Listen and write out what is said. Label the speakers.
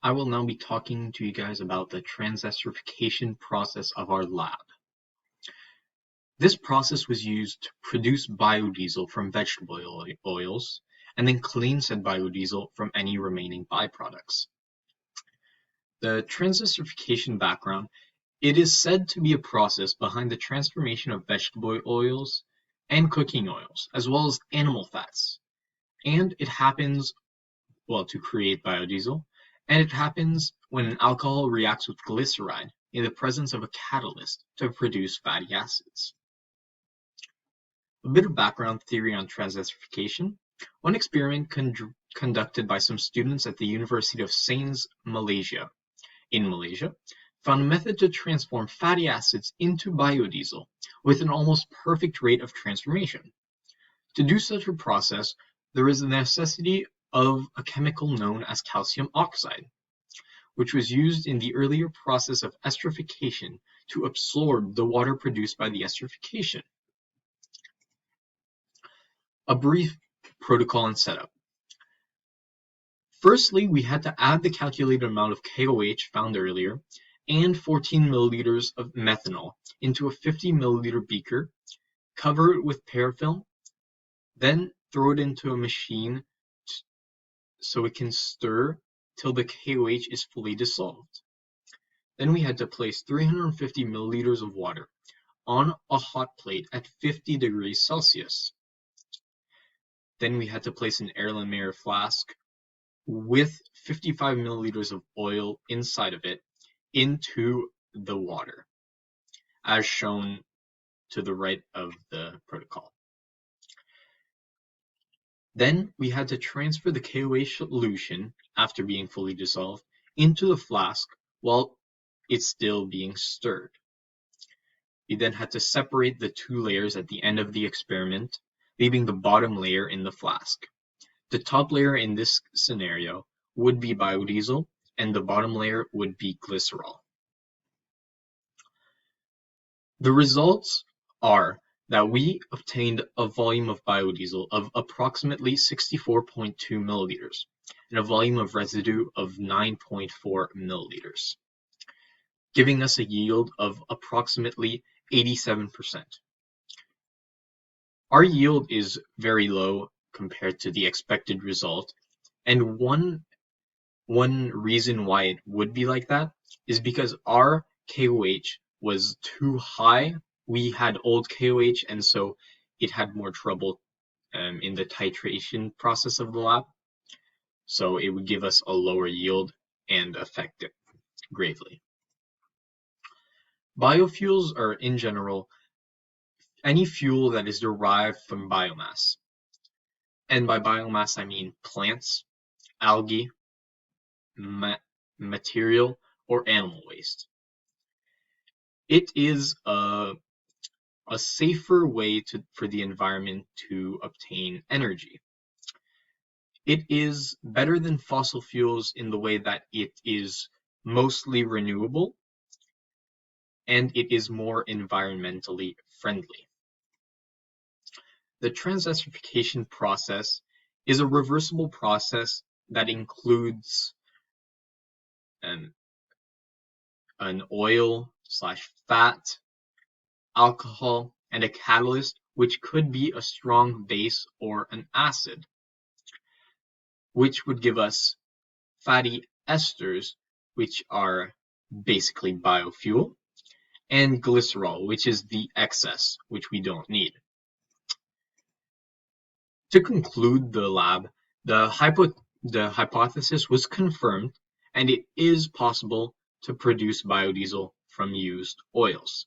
Speaker 1: I will now be talking to you guys about the transesterification process of our lab. This process was used to produce biodiesel from vegetable oils and then clean said biodiesel from any remaining byproducts. The transesterification background, it is said to be a process behind the transformation of vegetable oils and cooking oils, as well as animal fats. And it happens, to create biodiesel, and it happens when an alcohol reacts with glyceride in the presence of a catalyst to produce fatty acids. A bit of background theory on transesterification. One experiment conducted by some students at the University of Sains, Malaysia, found a method to transform fatty acids into biodiesel with an almost perfect rate of transformation. To do such a process, there is the necessity of a chemical known as calcium oxide, which was used in the earlier process of esterification to absorb the water produced by the esterification. A brief protocol and setup. Firstly, we had to add the calculated amount of KOH found earlier and 14 milliliters of methanol into a 50 milliliter beaker, cover it with parafilm, then throw it into a machine so it can stir till the KOH is fully dissolved. Then we had to place 350 milliliters of water on a hot plate at 50 degrees Celsius. Then we had to place an air Lemaire flask with 55 milliliters of oil inside of it into the water, as shown to the right of the protocol. Then we had to transfer the KOH solution, after being fully dissolved, into the flask while it's still being stirred. We then had to separate the two layers at the end of the experiment, leaving the bottom layer in the flask. The top layer in this scenario would be biodiesel, and the bottom layer would be glycerol. The results are that we obtained a volume of biodiesel of approximately 64.2 milliliters and a volume of residue of 9.4 milliliters, giving us a yield of approximately 87%. Our yield is very low compared to the expected result, and one reason why it would be like that is because our KOH was too high. We had old KOH, and so it had more trouble in the titration process of the lab. So it would give us a lower yield and affect it greatly. Biofuels are, in general, any fuel that is derived from biomass. And by biomass, I mean plants, algae, material, or animal waste. It is a safer way for the environment to obtain energy. It is better than fossil fuels in the way that it is mostly renewable and it is more environmentally friendly. The transesterification process is a reversible process that includes an oil/fat, alcohol, and a catalyst, which could be a strong base or an acid, which would give us fatty esters, which are basically biofuel, and glycerol, which is the excess, which we don't need. To conclude the lab, the hypothesis was confirmed, and it is possible to produce biodiesel from used oils.